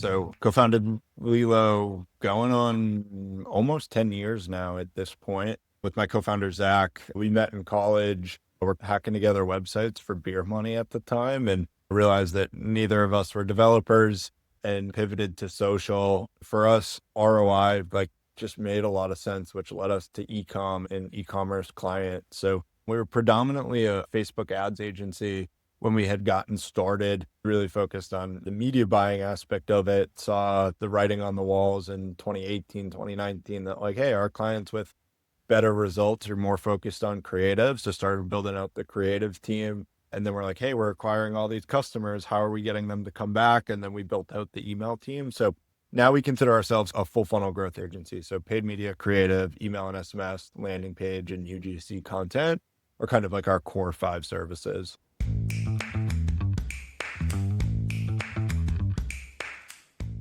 So co-founded Lilo going on almost 10 years now at this point with my co-founder, Zach. We met in college. We're hacking together websites for beer money at the time and realized that neither of us were developers and pivoted to social. For us, ROI just made a lot of sense, which led us to e-com and e-commerce client. So we were predominantly a Facebook ads agency when we had gotten started, really focused on the media buying aspect of it, saw the writing on the walls in 2018, 2019 that like, hey, our clients with better results are more focused on creative. So started building out the creative team. And then we're like, hey, we're acquiring all these customers. How are we getting them to come back? And then we built out the email team. So now we consider ourselves a full funnel growth agency. So paid media, creative, email and SMS, landing page, and UGC content are kind of like our core 5 services.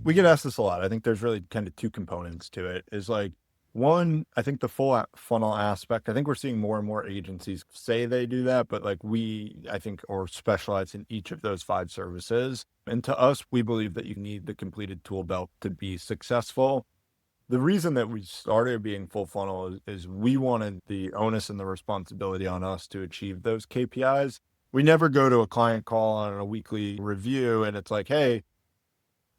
We get asked this a lot. I think there's really kind of 2 components to it. Is like, one, I think the full funnel aspect. I think we're seeing more and more agencies say they do that, but like I think, or specialize in each of those 5 services. And to us, we believe that you need the completed tool belt to be successful. The reason that we started being full funnel is we wanted the onus and the responsibility on us to achieve those KPIs. We never go to a client call on a weekly review and it's like, hey,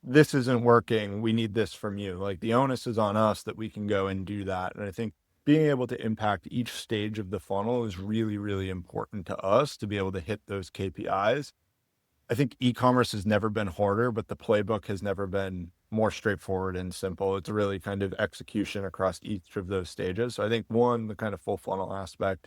this isn't working. We need this from you. Like the onus is on us that we can go and do that. And I think being able to impact each stage of the funnel is really, really important to us to be able to hit those KPIs. I think e-commerce has never been harder, but the playbook has never been more straightforward and simple. It's really kind of execution across each of those stages. So I think 1, the kind of full funnel aspect.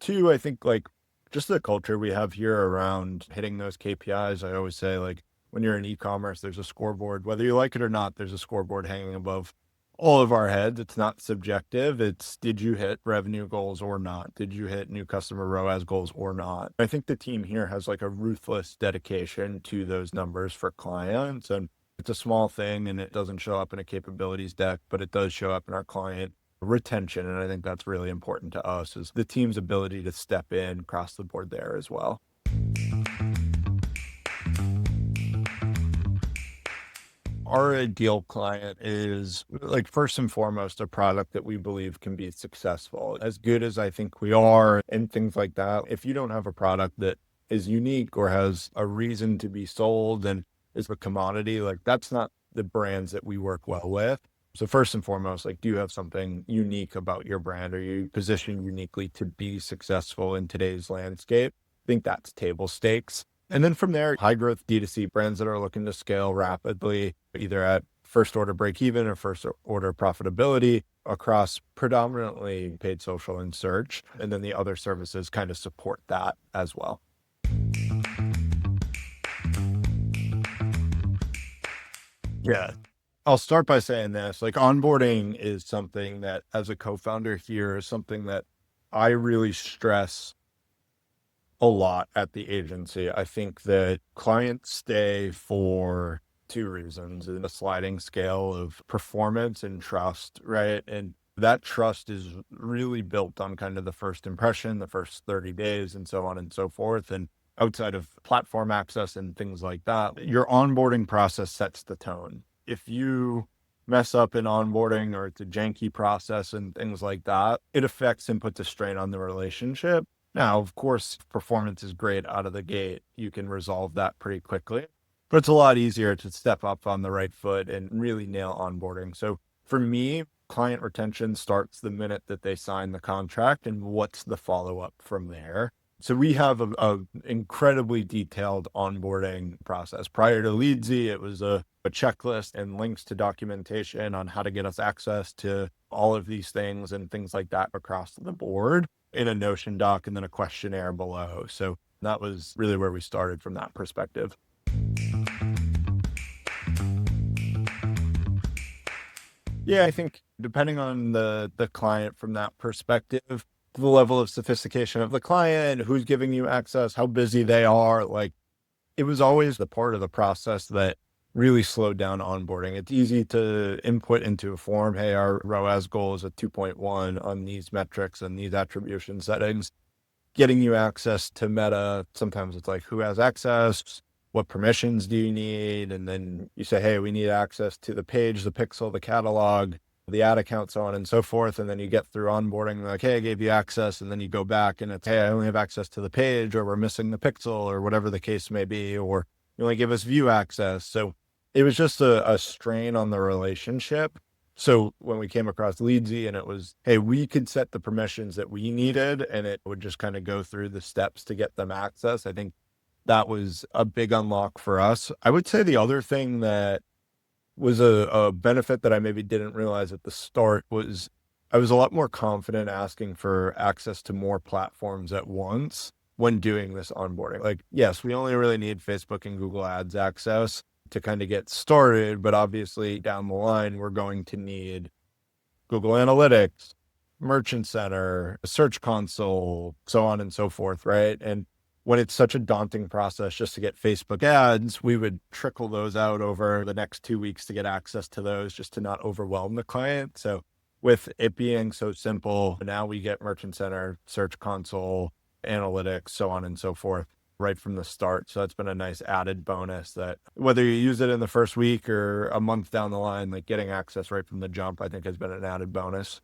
2, I think like just the culture we have here around hitting those KPIs. I always say like, when you're in e-commerce, there's a scoreboard, whether you like it or not, there's a scoreboard hanging above all of our heads. It's not subjective. It's, did you hit revenue goals or not? Did you hit new customer ROAS goals or not? I think the team here has like a ruthless dedication to those numbers for clients. And it's a small thing and it doesn't show up in a capabilities deck, but it does show up in our client retention. And I think that's really important to us is the team's ability to step in across the board there as well. Our ideal client is like first and foremost a product that we believe can be successful. As good as I think we are and things like that, if you don't have a product that is unique or has a reason to be sold and is a commodity, like that's not the brands that we work well with. So first and foremost, like, do you have something unique about your brand? Are you positioned uniquely to be successful in today's landscape? I think that's table stakes. And then from there, high growth D2C brands that are looking to scale rapidly, either at first order break even or first order profitability across predominantly paid social and search. And then the other services kind of support that as well. Yeah. I'll start by saying this, like onboarding is something that as a co-founder here is something that I really stress a lot at the agency. I think that clients stay for 2 reasons, a sliding scale of performance and trust, right? And that trust is really built on kind of the first impression, the first 30 days and so on and so forth. And outside of platform access and things like that, your onboarding process sets the tone. If you mess up in onboarding or it's a janky process and things like that, it affects and puts a strain on the relationship. Now, of course, if performance is great out of the gate, you can resolve that pretty quickly, but it's a lot easier to step up on the right foot and really nail onboarding. So for me, client retention starts the minute that they sign the contract and what's the follow-up from there. So we have a incredibly detailed onboarding process. Prior to Leadsie, it was a checklist and links to documentation on how to get us access to all of these things and things like that across the board in a Notion doc and then a questionnaire below. So that was really where we started from that perspective. Yeah, I think depending on the client from that perspective, the level of sophistication of the client, who's giving you access, how busy they are, like it was always the part of the process that really slowed down onboarding. It's easy to input into a form, hey, our ROAS goal is a 2.1 on these metrics and these attribution settings. Getting you access to Meta, sometimes it's like, who has access? what permissions do you need? And then you say, hey, we need access to the page, the pixel, the catalog, the ad account, so on and so forth. And then you get through onboarding, like, hey, I gave you access. And then you go back and it's, hey, I only have access to the page, or we're missing the pixel, or whatever the case may be, or you only give us view access. So it was just a strain on the relationship. So when we came across Leadsie and it was, hey, we could set the permissions that we needed and it would just kind of go through the steps to get them access, I think that was a big unlock for us. I would say the other thing that was a benefit that I maybe didn't realize at the start was I was a lot more confident asking for access to more platforms at once when doing this onboarding. Like, yes, we only really need Facebook and Google Ads access to kind of get started, but obviously down the line, we're going to need Google Analytics, Merchant Center, Search Console, so on and so forth, right? And when it's such a daunting process just to get Facebook ads, we would trickle those out over the next 2 weeks to get access to those, just to not overwhelm the client. So with it being so simple, now we get Merchant Center, Search Console, Analytics, so on and so forth right from the start. So that's been a nice added bonus that whether you use it in the first week or a month down the line, like getting access right from the jump, I think has been an added bonus.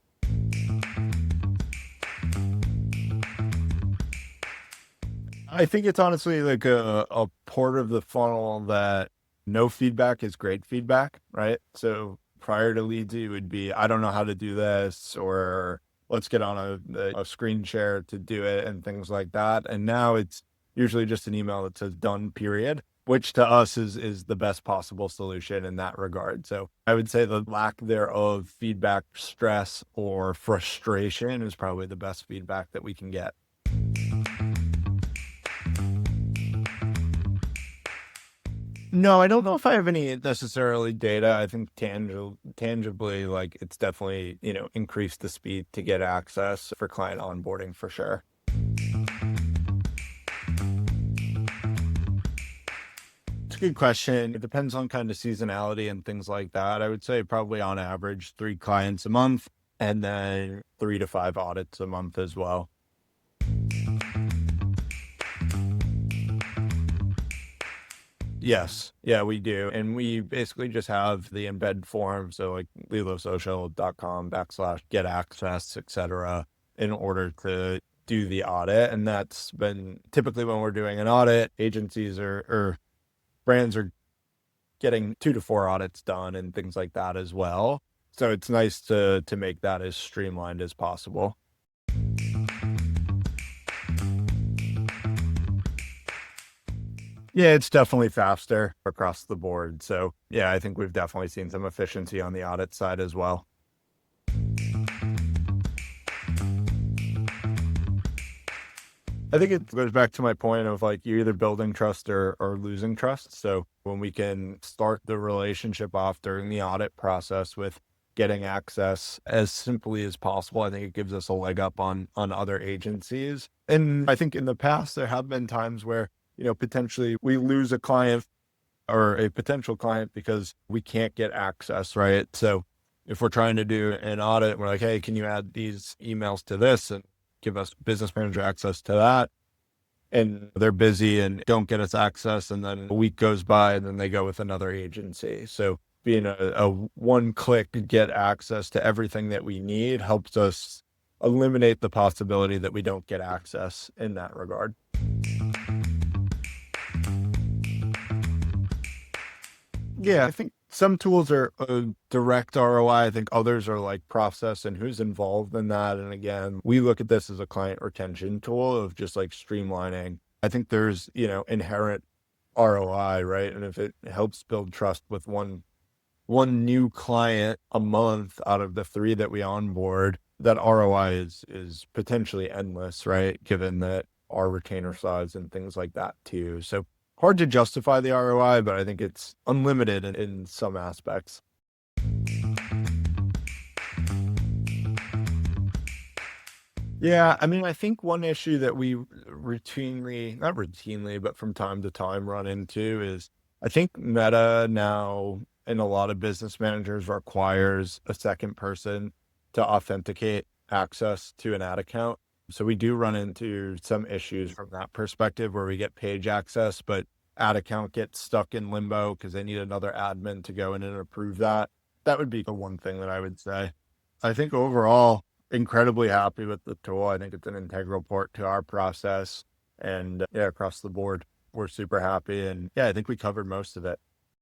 I think it's honestly like a part of the funnel that no feedback is great feedback, right? So prior to Leadsie, it would be, I don't know how to do this, or let's get on a screen share to do it and things like that. And now it's usually just an email that says done, period, which to us is the best possible solution in that regard. So I would say the lack thereof feedback, stress, or frustration is probably the best feedback that we can get. No, I don't know if I have any necessarily data. I think tangibly, like it's definitely, increased the speed to get access for client onboarding for sure. It's a good question. It depends on kind of seasonality and things like that. I would say probably on average 3 clients a month and then 3 to 5 audits a month as well. Yes. Yeah, we do. And we basically just have the embed form. So like lilosocial.com/get access, et cetera, in order to do the audit. And that's been typically when we're doing an audit, agencies or brands are getting 2 to 4 audits done and things like that as well. So it's nice to make that as streamlined as possible. Yeah, it's definitely faster across the board. So yeah, I think we've definitely seen some efficiency on the audit side as well. I think it goes back to my point of like you're either building trust or losing trust. So when we can start the relationship off during the audit process with getting access as simply as possible, I think it gives us a leg up on other agencies. And I think in the past there have been times where, potentially we lose a client or a potential client because we can't get access, right? So if we're trying to do an audit, we're like, hey, can you add these emails to this and give us business manager access to that? And they're busy and don't get us access. And then a week goes by and then they go with another agency. So being a one click to get access to everything that we need helps us eliminate the possibility that we don't get access in that regard. Yeah, I think some tools are a direct ROI. I think others are like process and who's involved in that. And again, we look at this as a client retention tool of just like streamlining. I think there's, inherent ROI, right? And if it helps build trust with one new client a month out of the 3 that we onboard, that ROI is potentially endless, right? Given that our retainer size and things like that too. So hard to justify the ROI, but I think it's unlimited in some aspects. Yeah, I mean, I think one issue that we not routinely, but from time to time run into is I think Meta now and a lot of business managers requires a second person to authenticate access to an ad account. So we do run into some issues from that perspective where we get page access, but ad account gets stuck in limbo because they need another admin to go in and approve that. That would be the one thing that I would say. I think overall, incredibly happy with the tool. I think it's an integral part to our process. And yeah, across the board, we're super happy. And yeah, I think we covered most of it.